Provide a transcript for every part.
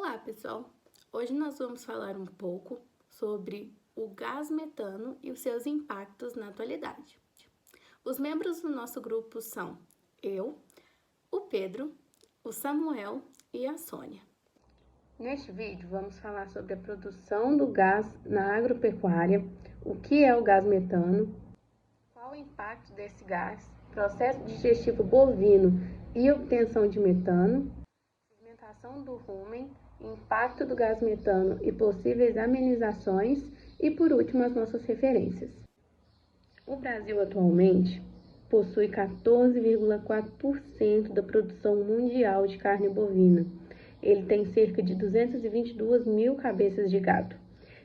Olá, pessoal! Hoje nós vamos falar um pouco sobre o gás metano e os seus impactos na atualidade. Os membros do nosso grupo são eu, o Pedro, o Samuel e a Sônia. Neste vídeo vamos falar sobre a produção do gás na agropecuária, o que é o gás metano, qual o impacto desse gás, processo digestivo bovino e obtenção de metano, segmentação do rumen, impacto do gás metano e possíveis amenizações e, por último, as nossas referências. O Brasil atualmente possui 14,4% da produção mundial de carne bovina. Ele tem cerca de 222 mil cabeças de gado.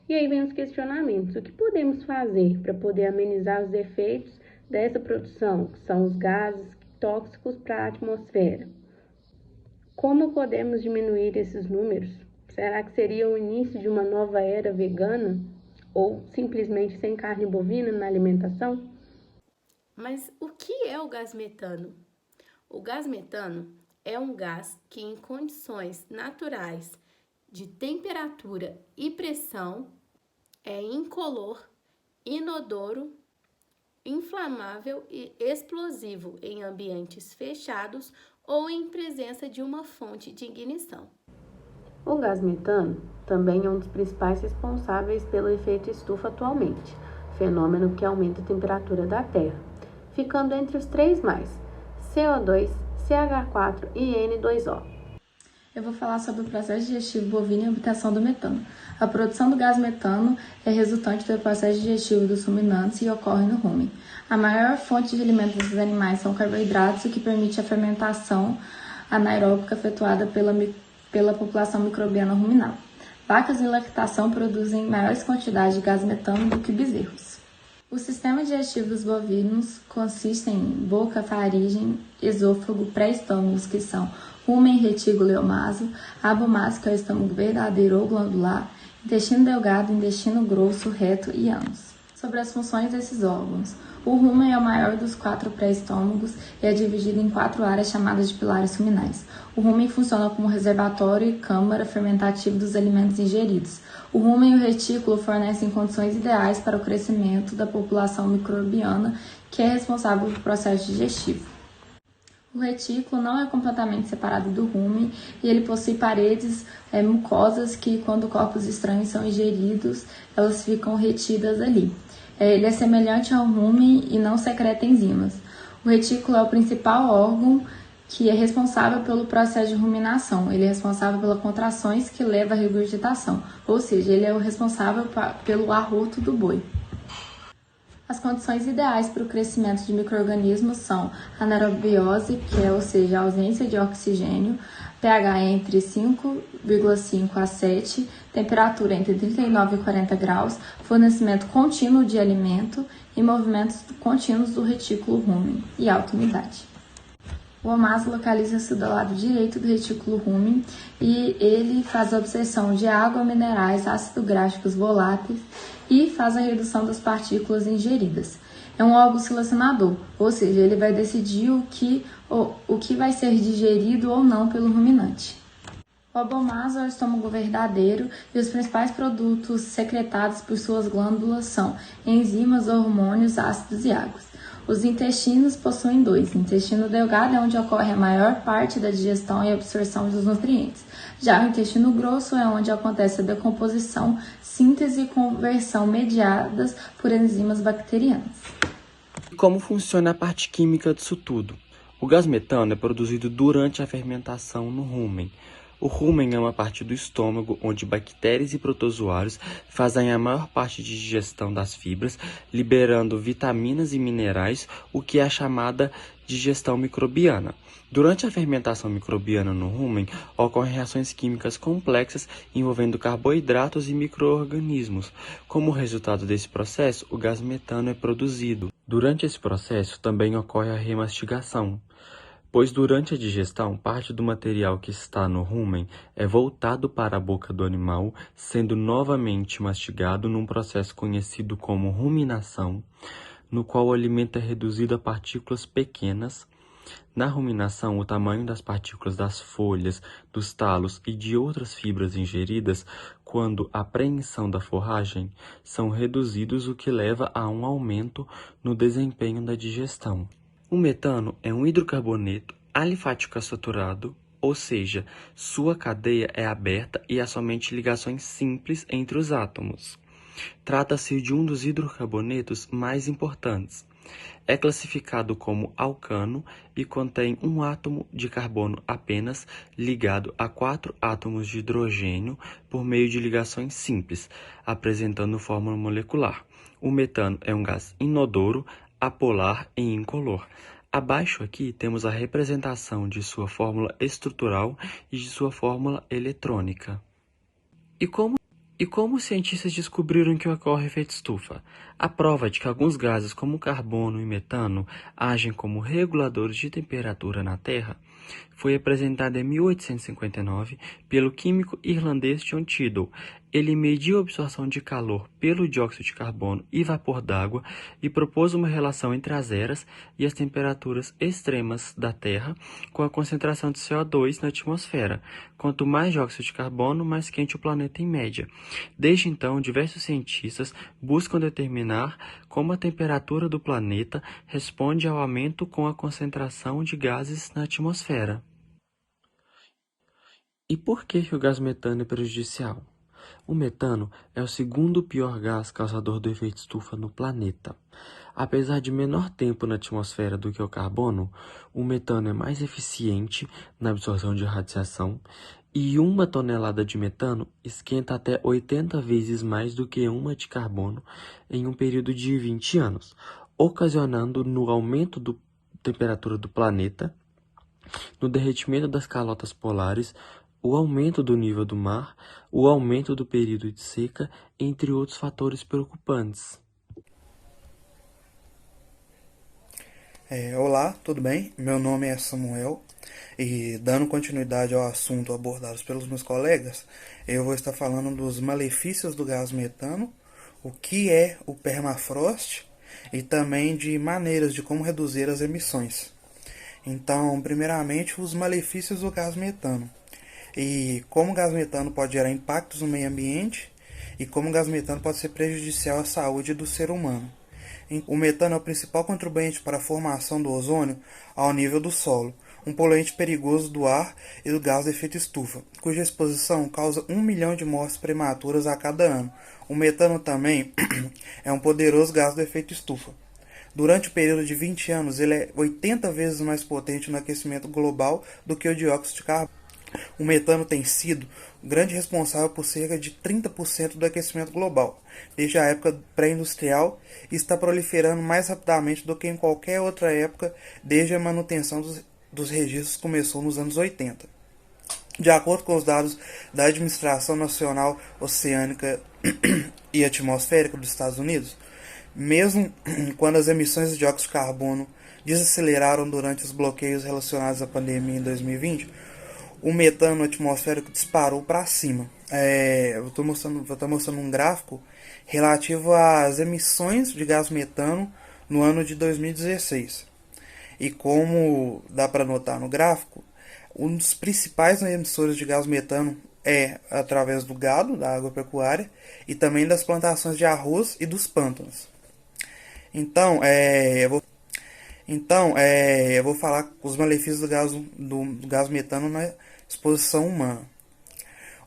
E aí vem os questionamentos: o que podemos fazer para poder amenizar os efeitos dessa produção, que são os gases tóxicos para a atmosfera? Como podemos diminuir esses números? Será que seria o início de uma nova era vegana? Ou simplesmente sem carne bovina na alimentação? Mas o que é o gás metano? O gás metano é um gás que, em condições naturais de temperatura e pressão, é incolor, inodoro, inflamável e explosivo em ambientes fechados ou em presença de uma fonte de ignição. O gás metano também é um dos principais responsáveis pelo efeito estufa atualmente, fenômeno que aumenta a temperatura da Terra, ficando entre os três mais: CO2, CH4 e N2O. Eu vou falar sobre o processo digestivo bovino e a obtenção do metano. A produção do gás metano é resultante do processo digestivo dos ruminantes e ocorre no rumen. A maior fonte de alimentos dos animais são carboidratos, o que permite a fermentação anaeróbica efetuada pela população microbiana ruminal. Vacas em lactação produzem maiores quantidades de gás metano do que bezerros. O sistema digestivo dos bovinos consiste em boca, faringe, esôfago, pré-estômagos, que são rumen, retículo e omaso, abomaso, que é o estômago verdadeiro ou glandular, intestino delgado, intestino grosso, reto e ânus. Sobre as funções desses órgãos: o rumen é o maior dos 4 pré-estômagos e é dividido em 4 áreas chamadas de pilares ruminais. O rumen funciona como reservatório e câmara fermentativa dos alimentos ingeridos. O rumen e o retículo fornecem condições ideais para o crescimento da população microbiana, que é responsável pelo processo digestivo. O retículo não é completamente separado do rumen e ele possui paredes mucosas que, quando corpos estranhos são ingeridos, elas ficam retidas ali. Ele é semelhante ao rumen e não secreta enzimas. O retículo é o principal órgão que é responsável pelo processo de ruminação. Ele é responsável pelas contrações que levam à regurgitação, ou seja, ele é o responsável pelo arroto do boi. As condições ideais para o crescimento de micro-organismos são anaerobiose, que é, ou seja, a ausência de oxigênio, pH entre 5,5 a 7, temperatura entre 39 e 40 graus, fornecimento contínuo de alimento e movimentos contínuos do retículo rumen e alta umidade. O omaso localiza-se do lado direito do retículo rumen e ele faz a absorção de água, minerais, ácidos gráficos voláteis e faz a redução das partículas ingeridas. É um órgão selecionador, ou seja, ele vai decidir o que vai ser digerido ou não pelo ruminante. O abomaso é o estômago verdadeiro e os principais produtos secretados por suas glândulas são enzimas, hormônios, ácidos e águas. Os intestinos possuem 2. O intestino delgado é onde ocorre a maior parte da digestão e absorção dos nutrientes. Já o intestino grosso é onde acontece a decomposição, síntese e conversão mediadas por enzimas bacterianas. Como funciona a parte química disso tudo? O gás metano é produzido durante a fermentação no rumen. O rumen é uma parte do estômago onde bactérias e protozoários fazem a maior parte de digestão das fibras, liberando vitaminas e minerais, o que é a chamada digestão microbiana. Durante a fermentação microbiana no rumen, ocorrem reações químicas complexas envolvendo carboidratos e micro-organismos. Como resultado desse processo, o gás metano é produzido. Durante esse processo, também ocorre a remastigação, pois durante a digestão, parte do material que está no rumen é voltado para a boca do animal, sendo novamente mastigado num processo conhecido como ruminação, no qual o alimento é reduzido a partículas pequenas, Na ruminação, o tamanho das partículas das folhas, dos talos e de outras fibras ingeridas, quando a apreensão da forragem, são reduzidos, o que leva a um aumento no desempenho da digestão. O metano é um hidrocarboneto alifático saturado, ou seja, sua cadeia é aberta e há somente ligações simples entre os átomos. Trata-se de um dos hidrocarbonetos mais importantes. É classificado como alcano e contém um átomo de carbono apenas ligado a 4 átomos de hidrogênio por meio de ligações simples, apresentando fórmula molecular. O metano é um gás inodoro, apolar e incolor. Abaixo aqui temos a representação de sua fórmula estrutural e de sua fórmula eletrônica. E como os cientistas descobriram que ocorre efeito estufa? A prova de que alguns gases como carbono e metano agem como reguladores de temperatura na Terra foi apresentada em 1859 pelo químico irlandês John Tyndall. Ele mediu a absorção de calor pelo dióxido de carbono e vapor d'água e propôs uma relação entre as eras e as temperaturas extremas da Terra com a concentração de CO2 na atmosfera. Quanto mais dióxido de carbono, mais quente o planeta em média. Desde então, diversos cientistas buscam determinar como a temperatura do planeta responde ao aumento com a concentração de gases na atmosfera. E por que o gás metano é prejudicial? O metano é o segundo pior gás causador do efeito estufa no planeta. Apesar de menor tempo na atmosfera do que o carbono, o metano é mais eficiente na absorção de radiação e 1 tonelada de metano esquenta até 80 vezes mais do que uma de carbono em um período de 20 anos, ocasionando no aumento da temperatura do planeta, no derretimento das calotas polares, o aumento do nível do mar, o aumento do período de seca, entre outros fatores preocupantes. Olá, tudo bem? Meu nome é Samuel e, dando continuidade ao assunto abordado pelos meus colegas, eu vou estar falando dos malefícios do gás metano, o que é o permafrost e também de maneiras de como reduzir as emissões. Então, primeiramente, os malefícios do gás metano. E como o gás metano pode gerar impactos no meio ambiente e como o gás metano pode ser prejudicial à saúde do ser humano. O metano é o principal contribuinte para a formação do ozônio ao nível do solo, um poluente perigoso do ar e do gás de efeito estufa, cuja exposição causa 1 milhão de mortes prematuras a cada ano. O metano também é um poderoso gás do efeito estufa. Durante o período de 20 anos, ele é 80 vezes mais potente no aquecimento global do que o dióxido de carbono. O metano tem sido o grande responsável por cerca de 30% do aquecimento global, desde a época pré-industrial, e está proliferando mais rapidamente do que em qualquer outra época desde a manutenção dos registros começou nos anos 80. De acordo com os dados da Administração Nacional Oceânica e Atmosférica dos Estados Unidos, mesmo quando as emissões de dióxido de carbono desaceleraram durante os bloqueios relacionados à pandemia em 2020, o metano atmosférico disparou para cima. Eu vou estar mostrando um gráfico relativo às emissões de gás metano no ano de 2016. E como dá para notar no gráfico, um dos principais emissores de gás metano é através do gado, da agropecuária, e também das plantações de arroz e dos pântanos. Então, eu vou falar os malefícios do gás metano na exposição humana.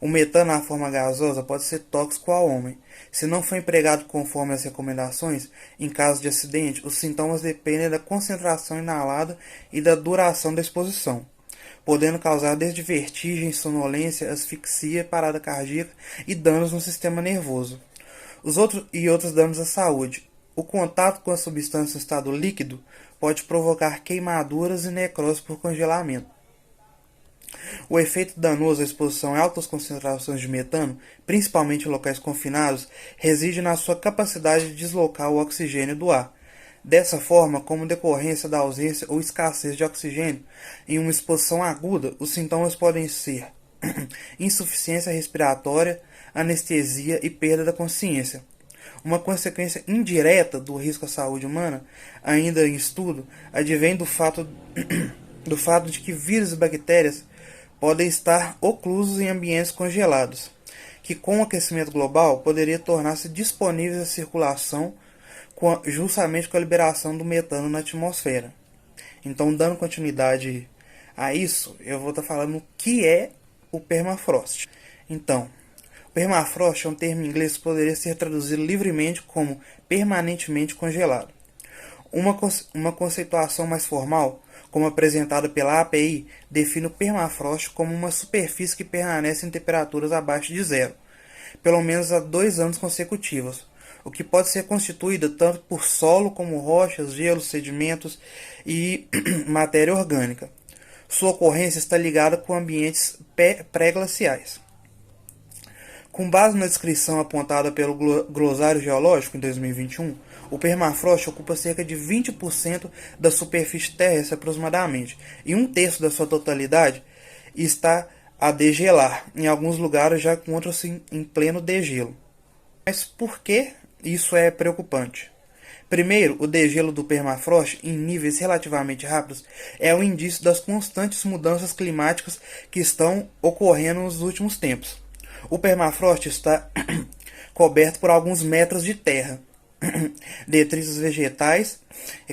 O metano na forma gasosa pode ser tóxico ao homem. Se não for empregado conforme as recomendações, em caso de acidente, os sintomas dependem da concentração inalada e da duração da exposição, podendo causar desde vertigem, sonolência, asfixia, parada cardíaca e danos no sistema nervoso. Outros danos à saúde. O contato com a substância em estado líquido pode provocar queimaduras e necrose por congelamento. O efeito danoso à exposição a altas concentrações de metano, principalmente em locais confinados, reside na sua capacidade de deslocar o oxigênio do ar. Dessa forma, como decorrência da ausência ou escassez de oxigênio em uma exposição aguda, os sintomas podem ser insuficiência respiratória, anestesia e perda da consciência. Uma consequência indireta do risco à saúde humana, ainda em estudo, advém do fato de que vírus e bactérias podem estar oclusos em ambientes congelados, que com o aquecimento global poderia tornar-se disponíveis à circulação justamente com a liberação do metano na atmosfera. Então, dando continuidade a isso, eu vou estar falando o que é o permafrost. Então, o permafrost é um termo em inglês que poderia ser traduzido livremente como permanentemente congelado. Uma conceituação mais formal, como apresentada pela API, define o permafrost como uma superfície que permanece em temperaturas abaixo de zero, pelo menos há 2 anos consecutivos, o que pode ser constituída tanto por solo como rochas, gelos, sedimentos e matéria orgânica. Sua ocorrência está ligada com ambientes pré-glaciais. Com base na descrição apontada pelo Glossário Geológico em 2021, o permafrost ocupa cerca de 20% da superfície terrestre aproximadamente, e 1/3 da sua totalidade está a degelar. Em alguns lugares já encontra-se em pleno degelo. Mas por que isso é preocupante? Primeiro, o degelo do permafrost em níveis relativamente rápidos é um indício das constantes mudanças climáticas que estão ocorrendo nos últimos tempos. O permafrost está coberto por alguns metros de terra, detritos vegetais,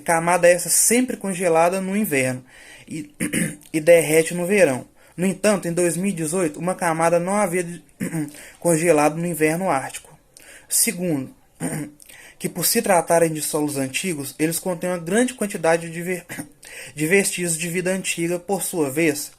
camada essa sempre congelada no inverno e derrete no verão. No entanto, em 2018, uma camada não havia congelado no inverno ártico. Segundo, que por se tratarem de solos antigos, eles contêm uma grande quantidade de vestígios de vida antiga, por sua vez,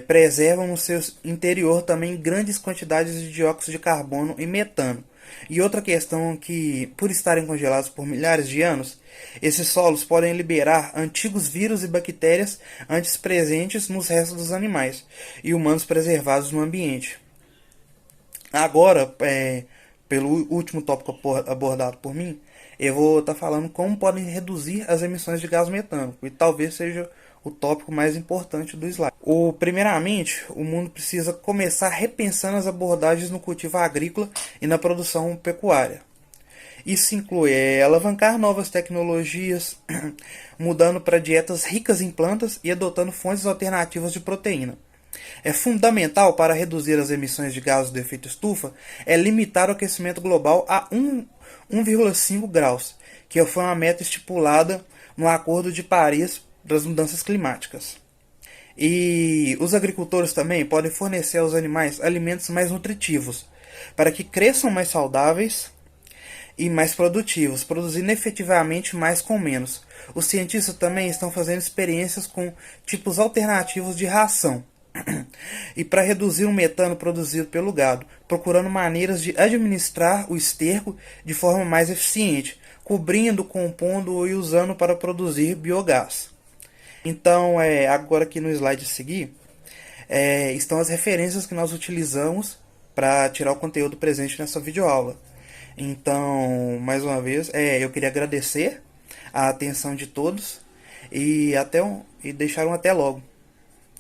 preservam no seu interior também grandes quantidades de dióxido de carbono e metano. E outra questão é que, por estarem congelados por milhares de anos, esses solos podem liberar antigos vírus e bactérias antes presentes nos restos dos animais e humanos preservados no ambiente. Agora, pelo último tópico abordado por mim, eu vou estar falando como podem reduzir as emissões de gás metano, e talvez seja o tópico mais importante do slide. Primeiramente, o mundo precisa começar repensando as abordagens no cultivo agrícola e na produção pecuária. Isso inclui alavancar novas tecnologias, mudando para dietas ricas em plantas e adotando fontes alternativas de proteína. É fundamental para reduzir as emissões de gases do efeito estufa limitar o aquecimento global a 1,5 graus, que foi uma meta estipulada no Acordo de Paris das Mudanças Climáticas. E os agricultores também podem fornecer aos animais alimentos mais nutritivos, para que cresçam mais saudáveis e mais produtivos, produzindo efetivamente mais com menos. Os cientistas também estão fazendo experiências com tipos alternativos de ração e para reduzir o metano produzido pelo gado, procurando maneiras de administrar o esterco de forma mais eficiente, cobrindo, compondo e usando para produzir biogás. Então, agora aqui no slide a seguir, estão as referências que nós utilizamos para tirar o conteúdo presente nessa videoaula. Então, mais uma vez, eu queria agradecer a atenção de todos e deixar um até logo.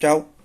Tchau!